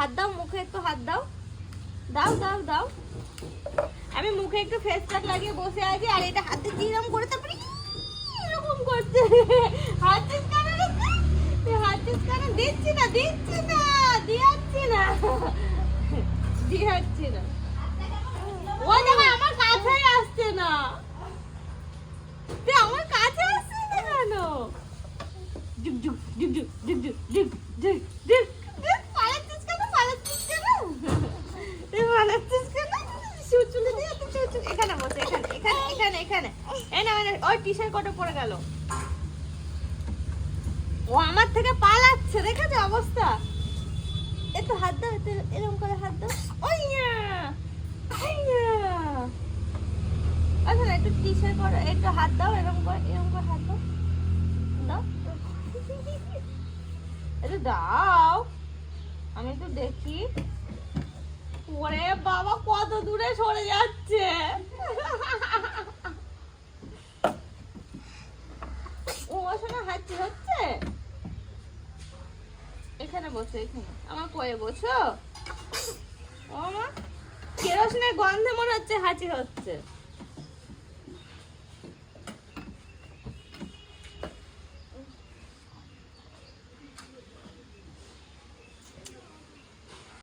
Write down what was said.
হাত দাও, মুখে একটু হাত দাও, দাও দাও দাও। আমি মুখে একটু ফেস প্যাক লাগিয়ে বসে আছি, আর এটা হাতে দিয়ে এরকম করে তারপরে এরকম করছে। হাতে কেন হাতে কেন দিচ্ছি না, দিচ্ছি না, দিচ্ছি না, দিচ্ছি না। ও দেখো আমার কাছে আসছে না, আমার কাছে আসছে না কেন? জুক জুক জুক জুক জুক জুক জুক জুক জুক। পালাচ্ছিস কেন, পালাচ্ছিস কেন, তুই পালাচ্ছিস কেন? চুচুলে দিয়ে তুই চুচু এখানে বসে, এখানে এখানে এখানে এখানে। এই না ওই টি শার্ট কোটে পড়ে গেল। ও আমার থেকে পালাচ্ছে, দেখেছো অবস্থা? একটু হাত দাও, একটু এরকম করে হাত দাও। ওই না আচ্ছা না, একটু টি শার্ট করো, একটু হাত দাও, এরকম করে হাত দাও, দাও একটু দাও, আমি একটু দেখি। ওরে বাবা কত দূরে সরে যাচ্ছে। ও আসলে হাঁচি হচ্ছে। এখানে বসো, এখানে আমার কোয়ে বসো। ও মা, কেরোসিনের গন্ধে মনে হচ্ছে হাঁচি হচ্ছে।